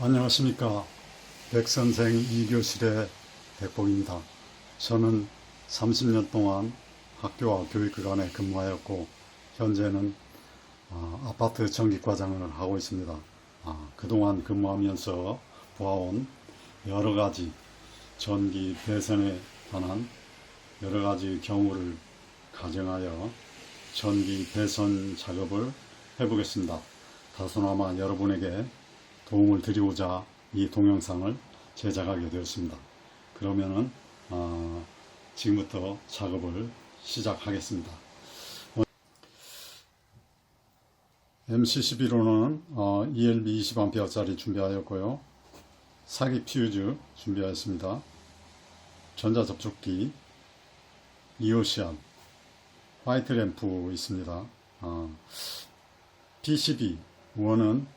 안녕하십니까. 백선생 2교실의 백봉입니다. 저는 30년 동안 학교와 교육기관에 근무하였고 현재는 아파트 전기과장을 하고 있습니다. 그동안 근무하면서 보아온 여러가지 전기 배선에 관한 여러가지 경우를 가정하여 전기 배선 작업을 해보겠습니다. 다소나마 여러분에게 도움을 드리고자 이 동영상을 제작하게 되었습니다. 그러면은 지금부터 작업을 시작하겠습니다. MC11호는 ELB 20A짜리 준비하였고요. 사기 퓨즈 준비하였습니다. 전자접촉기, 이오시안, 화이트 램프 있습니다. PCB, 원은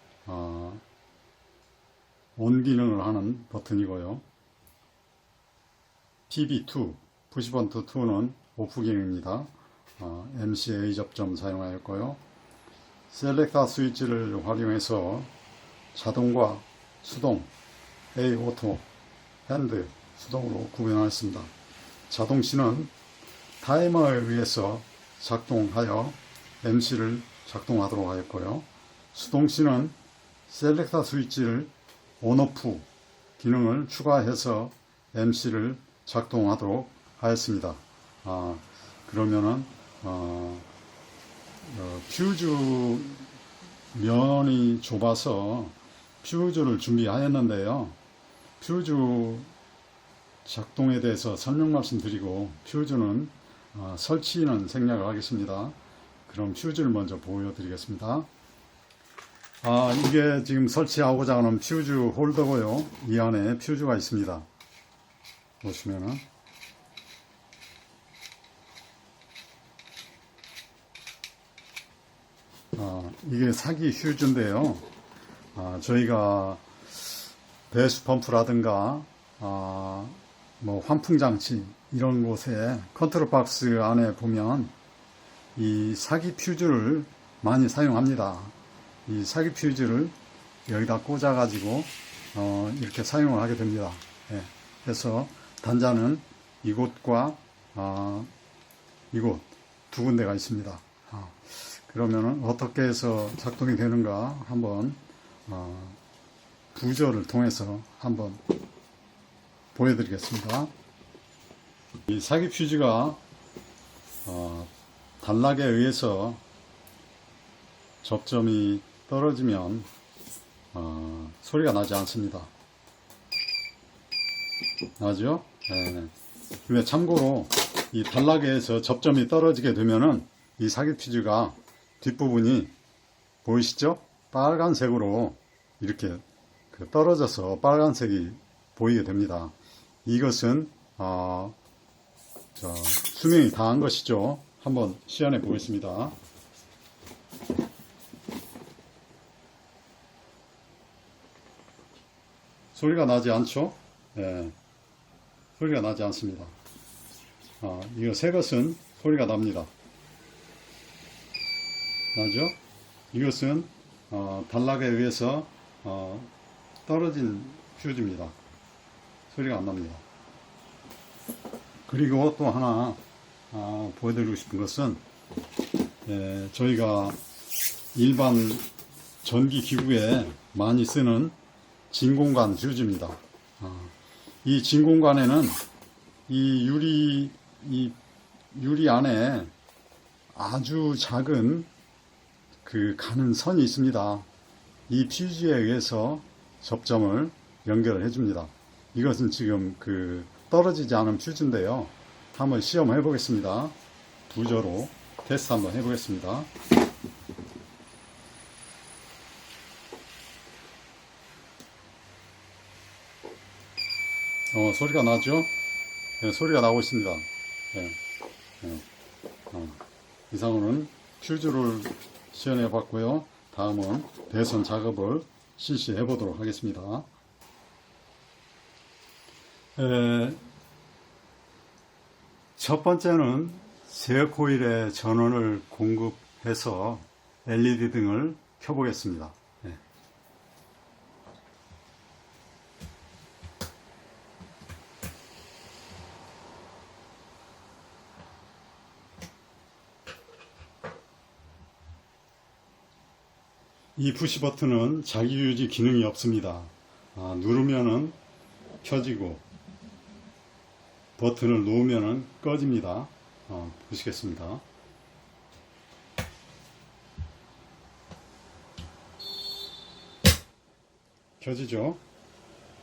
온 기능을 하는 버튼이고요. PB2, 푸시버튼 2는 오프 기능입니다. MCA 접점 사용하였고요. 셀렉터 스위치를 활용해서 자동과 수동, A 오토, 핸드, 수동으로 구분하였습니다. 자동시는 타이머에 의해서 작동하여 MC를 작동하도록 하였고요. 수동시는 셀렉터 스위치를 온오프 기능을 추가해서 MC를 작동하도록 하였습니다. 그러면은 퓨즈 면이 좁아서 퓨즈를 준비하였는데요. 퓨즈 작동에 대해서 설명 말씀드리고 퓨즈는 설치는 생략을 하겠습니다. 그럼 퓨즈를 먼저 보여드리겠습니다. 이게 지금 설치하고자 하는 퓨즈 홀더고요. 이 안에 퓨즈가 있습니다. 보시면은 이게 사기 퓨즈인데요. 저희가 배수 펌프라든가 뭐 환풍장치 이런 곳에 컨트롤 박스 안에 보면 이 사기 퓨즈를 많이 사용합니다. 이 사기 퓨즈를 여기다 꽂아 가지고 이렇게 사용을 하게 됩니다. 그래서 단자는 이곳과 이곳 두 군데가 있습니다. 그러면은 어떻게 해서 작동이 되는가 한번 부저를 통해서 한번 보여드리겠습니다. 이 사기 퓨즈가 단락에 의해서 접점이 떨어지면 소리가 나지 않습니다. 나죠? 네. 근데 참고로 이 단락에서 접점이 떨어지게 되면은 이 사기 퓨즈가 뒷부분이 보이시죠? 빨간색으로 이렇게 떨어져서 빨간색이 보이게 됩니다. 이것은 수명이 다한 것이죠. 한번 시연해 보겠습니다. 소리가 나지 않죠? 네. 소리가 나지 않습니다. 이거 새 것은 소리가 납니다. 나죠? 이것은 단락에 의해서 떨어진 퓨즈입니다. 소리가 안 납니다. 그리고 또 하나 보여드리고 싶은 것은 저희가 일반 전기 기구에 많이 쓰는 진공관 퓨즈입니다. 이 진공관에는 이 유리 안에 아주 작은 가는 선이 있습니다. 이 퓨즈에 의해서 접점을 연결을 해줍니다. 이것은 지금 떨어지지 않은 퓨즈인데요. 한번 시험해 보겠습니다. 부저로 테스트 한번 해보겠습니다. 소리가 나죠? 네, 소리가 나고 있습니다. 이상으로는 퓨즈를 시연해 봤고요. 다음은 배선 작업을 실시해 보도록 하겠습니다. 첫 번째는 세 코일의 전원을 공급해서 LED 등을 켜보겠습니다. 이 푸시 버튼은 자기 유지 기능이 없습니다. 누르면은 켜지고 버튼을 놓으면은 꺼집니다. 보시겠습니다. 켜지죠?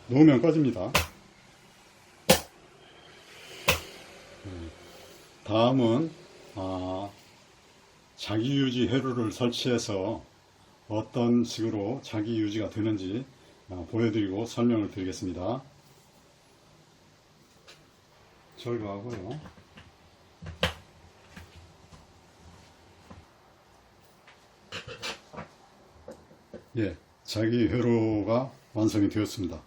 놓으면 꺼집니다. 다음은 자기 유지 회로를 설치해서 어떤 식으로 자기 유지가 되는지 보여드리고 설명을 드리겠습니다. 절거하고요. 예, 자기 회로가 완성이 되었습니다.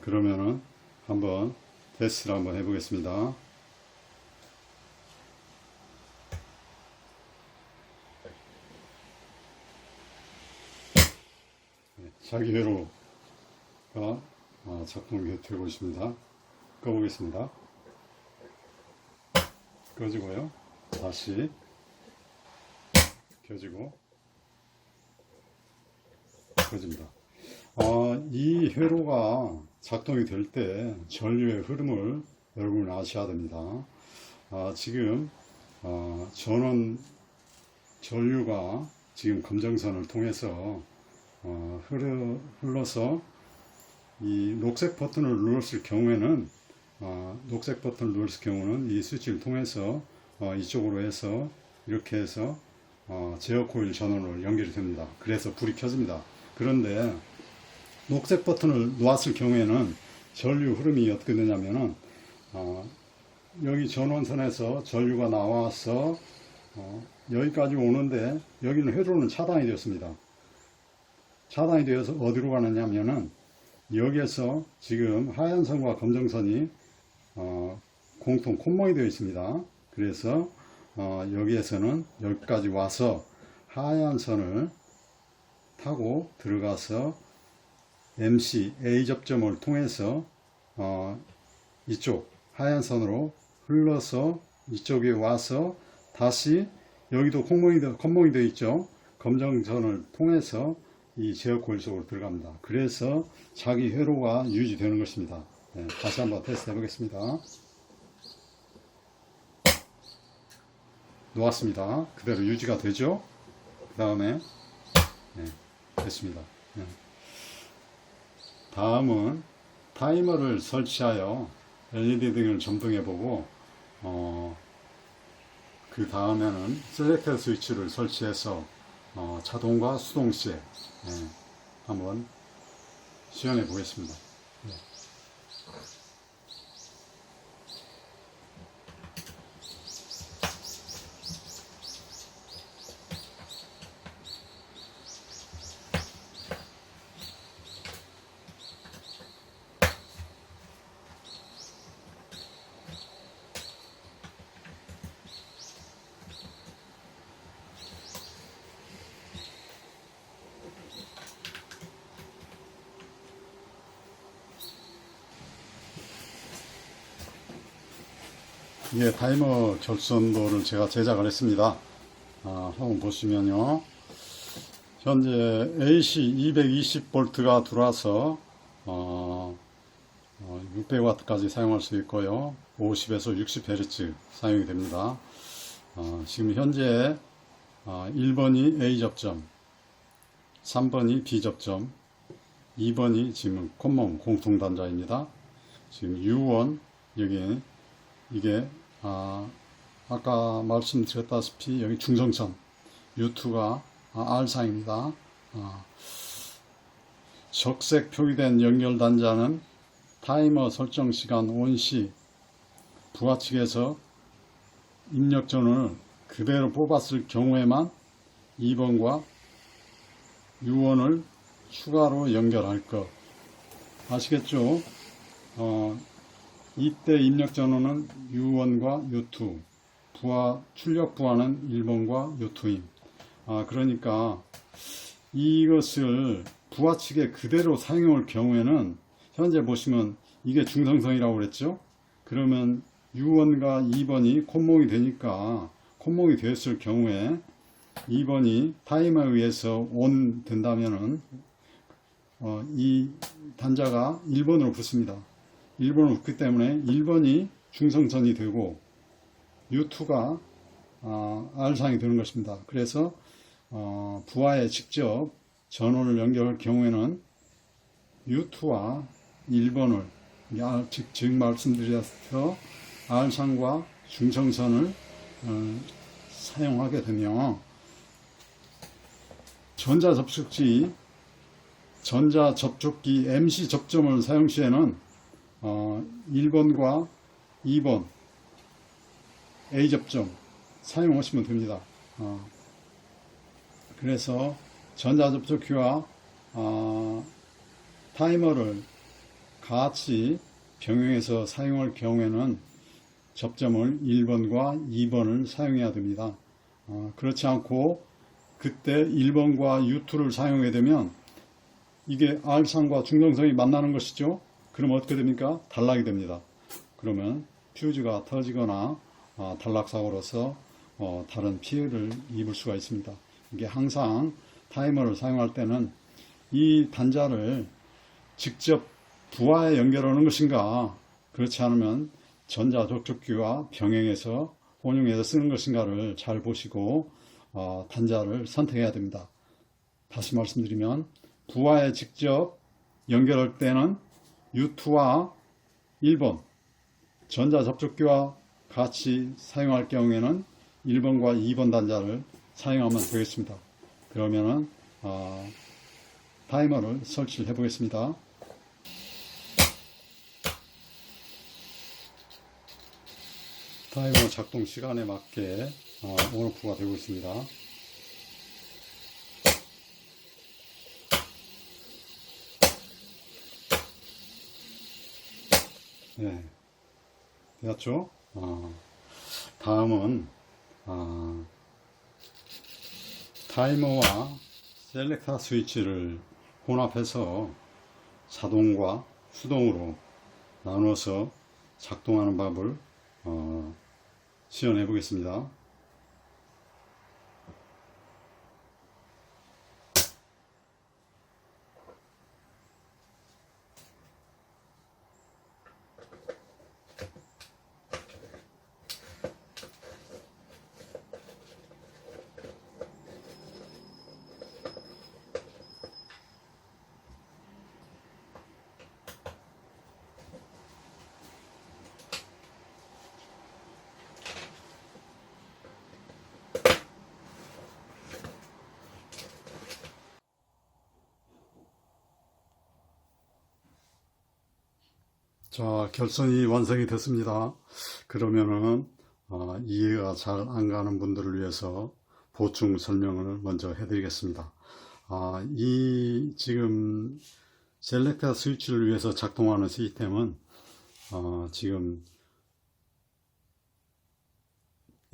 그러면은 한번 테스트를 한번 해보겠습니다. 자기 회로가 작동이 되고 있습니다. 꺼보겠습니다. 꺼지고요. 다시 켜지고 꺼집니다. 이 회로가 작동이 될 때 전류의 흐름을 여러분은 아셔야 됩니다. 지금 전류가 지금 검정선을 통해서 흘러서 이 녹색 버튼을 눌렀을 경우에는 이 스위치를 통해서 이쪽으로 해서 이렇게 해서 제어 코일 전원으로 연결이 됩니다. 그래서 불이 켜집니다. 그런데 녹색 버튼을 놓았을 경우에는 전류 흐름이 어떻게 되냐면은 여기 전원선에서 전류가 나와서 여기까지 오는데 여기는 회로는 차단이 되었습니다. 차단이 되어서 어디로 가느냐면은 여기에서 지금 하얀 선과 검정선이 공통 콧멍이 되어 있습니다. 그래서 여기에서는 여기까지 와서 하얀 선을 타고 들어가서 MC A 접점을 통해서 이쪽 하얀 선으로 흘러서 이쪽에 와서 다시 여기도 콧멍이 되어 있죠. 검정선을 통해서 이 제어 코일 속으로 들어갑니다. 그래서 자기 회로가 유지되는 것입니다. 네, 다시 한번 테스트 해보겠습니다. 놓았습니다. 그대로 유지가 되죠. 그 다음에 됐습니다. 다음은 타이머를 설치하여 LED 등을 점등해 보고 그 다음에는 셀렉터 스위치를 설치해서 자동과 수동 시에 한번 시연해 보겠습니다. 이게 타이머 결선도를 제가 제작을 했습니다. 한번 보시면요. 현재 AC 220V가 들어와서 600W까지 사용할 수 있고요. 50에서 60Hz 사용이 됩니다. 지금 현재 1번이 A 접점, 3번이 B 접점, 2번이 지금 콧멍 공통단자입니다. 지금 U1 여기 이게 아까 말씀드렸다시피 여기 중성선 U2가 R상입니다. 적색 표기된 연결 단자는 타이머 설정 시간 ON-시 부하 측에서 입력 전원을 그대로 뽑았을 경우에만 2번과 U1을 추가로 연결할 것 아시겠죠? 이때 입력 전원은 U1과 U2, 출력 부하는 1번과 U2임. 그러니까 이것을 부하 측에 그대로 사용할 경우에는 현재 보시면 이게 중성선이라고 그랬죠? 그러면 U1과 2번이 콧멍이 되니까 콧멍이 되었을 경우에 2번이 타이머에 의해서 ON 된다면은 이 단자가 1번으로 붙습니다. 1번으로 붙기 때문에 1번이 중성선이 되고 U2가 R상이 되는 것입니다. 그래서 부하에 직접 전원을 연결할 경우에는 U2와 1번을 지금 말씀드렸던 R상과 중성선을 사용하게 되며 전자접촉기 MC 접점을 사용 시에는 1번과 2번 A 접점 사용하시면 됩니다. 그래서 전자접촉기와 타이머를 같이 병행해서 사용할 경우에는 접점을 1번과 2번을 사용해야 됩니다. 그렇지 않고 그때 1번과 U2를 사용하게 되면 이게 R상과 중성선이 만나는 것이죠. 그럼 어떻게 됩니까? 단락이 됩니다. 그러면 퓨즈가 터지거나 단락사고로서 다른 피해를 입을 수가 있습니다. 이게 항상 타이머를 사용할 때는 이 단자를 직접 부하에 연결하는 것인가, 그렇지 않으면 전자접촉기와 병행해서 혼용해서 쓰는 것인가를 잘 보시고 단자를 선택해야 됩니다. 다시 말씀드리면 부하에 직접 연결할 때는 U2와 1번 전자접촉기와 같이 사용할 경우에는 1번과 2번 단자를 사용하면 되겠습니다. 그러면은 타이머를 설치를 해 보겠습니다. 타이머 작동 시간에 맞게 온오프가 되고 있습니다. 네, 되었죠? 다음은 타이머와 셀렉터 스위치를 혼합해서 자동과 수동으로 나누어서 작동하는 법을 시연해 보겠습니다. 자, 결선이 완성이 됐습니다. 그러면은 이해가 잘 안 가는 분들을 위해서 보충 설명을 먼저 해드리겠습니다. 이 지금 셀렉터 스위치를 위해서 작동하는 시스템은 지금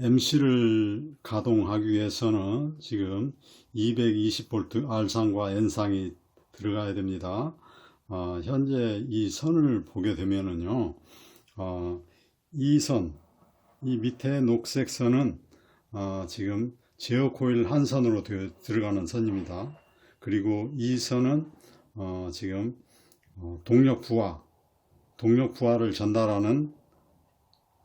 MC를 가동하기 위해서는 지금 220V R상과 N상이 들어가야 됩니다. 현재 이 선을 보게 되면은요, 이 선, 이 밑에 녹색 선은 지금 제어 코일 한 선으로 들어가는 선입니다. 그리고 이 선은 지금 동력 부하를 전달하는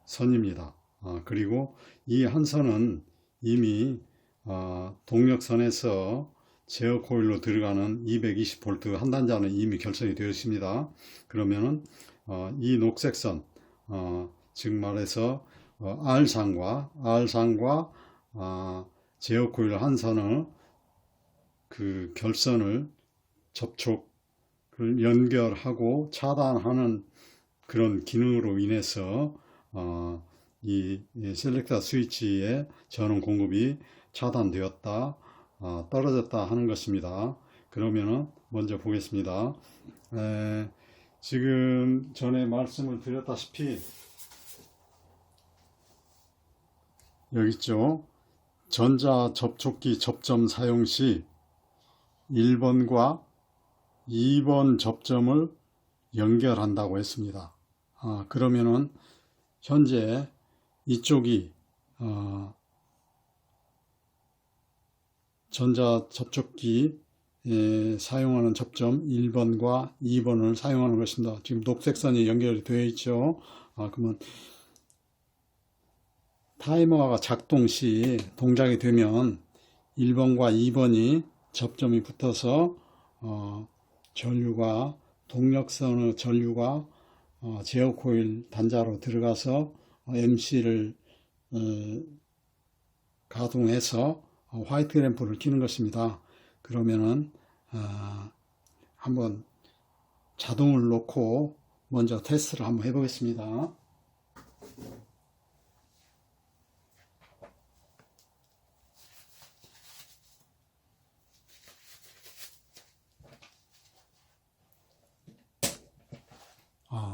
선입니다. 그리고 이 한 선은 이미 동력선에서 제어 코일로 들어가는 220V 한 단자는 이미 결성이 되어 있습니다. 그러면은 이 녹색 선, 즉 말해서 R상과 제어 코일 한 선을 그 결선을 접촉을 연결하고 차단하는 그런 기능으로 인해서 이 셀렉터 스위치의 전원 공급이 차단되었다, 떨어졌다 하는 것입니다. 그러면은 먼저 보겠습니다. 지금 전에 말씀을 드렸다시피 여기 있죠. 전자 접촉기 접점 사용 시 1번과 2번 접점을 연결한다고 했습니다. 그러면은 현재 이쪽이 전자 접촉기 사용하는 접점 1번과 2번을 사용하는 것입니다. 지금 녹색선이 연결이 되어 있죠. 그러면 타이머가 작동 시 동작이 되면 1번과 2번이 접점이 붙어서 전류가 동력선의 전류가 제어 코일 단자로 들어가서 MC를 가동해서 화이트 램프를 켜는 것입니다. 그러면은 한번 자동을 놓고 먼저 테스트를 한번 해보겠습니다.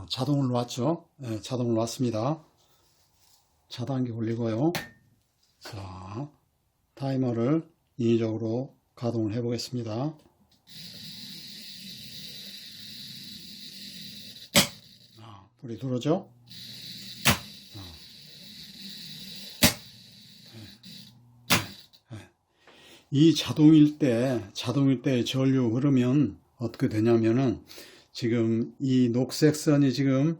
자동을 놓았죠. 네, 자동을 놓았습니다. 차단기 올리고요. 자, 타이머를 인위적으로 가동을 해 보겠습니다. 불이 들어오죠. 이 자동일 때 전류 흐르면 어떻게 되냐면은 지금 이 녹색 선이 지금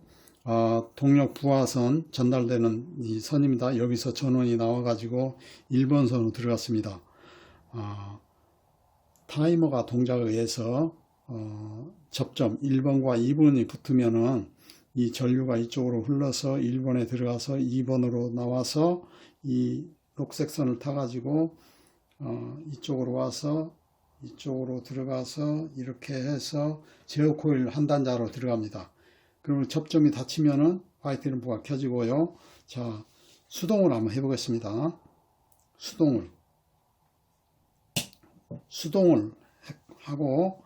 동력 부하선 전달되는 이 선입니다. 여기서 전원이 나와가지고 1번 선으로 들어갔습니다. 타이머가 동작에 의해서 접점 1번과 2번이 붙으면은 이 전류가 이쪽으로 흘러서 1번에 들어가서 2번으로 나와서 이 녹색 선을 타가지고 이쪽으로 와서 이쪽으로 들어가서 이렇게 해서 제어 코일 한 단자로 들어갑니다. 그러면 접점이 닫히면은 화이트 램프가 켜지고요. 자, 수동을 한번 해보겠습니다. 수동을 하고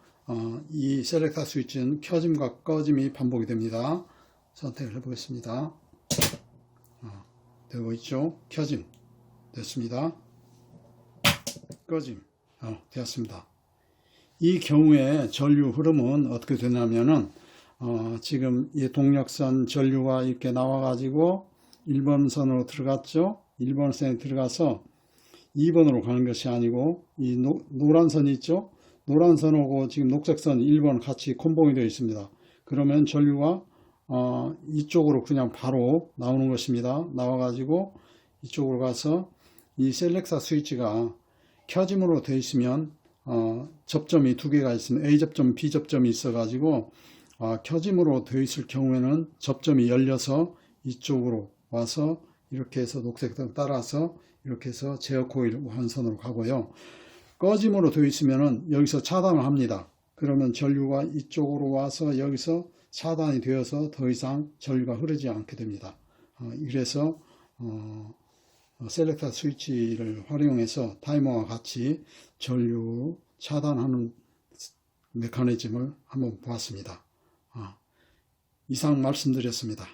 이 셀렉터 스위치는 켜짐과 꺼짐이 반복이 됩니다. 선택을 해보겠습니다. 되고 있죠? 켜짐 됐습니다. 꺼짐 되었습니다. 이 경우에 전류 흐름은 어떻게 되냐면은 지금 이 동력선 전류가 이렇게 나와 가지고 1번 선으로 들어갔죠. 1번 선에 들어가서 2번으로 가는 것이 아니고 이 노란 선이 있죠. 노란 선하고 지금 녹색 선 1번 같이 콤보이 되어 있습니다. 그러면 전류가 이쪽으로 그냥 바로 나오는 것입니다. 나와 가지고 이쪽으로 가서 이 셀렉터 스위치가 켜짐으로 되어 있으면 접점이 두 개가 있으면 A 접점, B 접점이 있어 가지고 켜짐으로 되어 있을 경우에는 접점이 열려서 이쪽으로 와서 이렇게 해서 녹색등 따라서 이렇게 해서 제어 코일 완선으로 가고요. 꺼짐으로 되어 있으면은 여기서 차단을 합니다. 그러면 전류가 이쪽으로 와서 여기서 차단이 되어서 더 이상 전류가 흐르지 않게 됩니다. 이래서 셀렉터 스위치를 활용해서 타이머와 같이 전류 차단하는 메커니즘을 한번 보았습니다. 이상 말씀드렸습니다.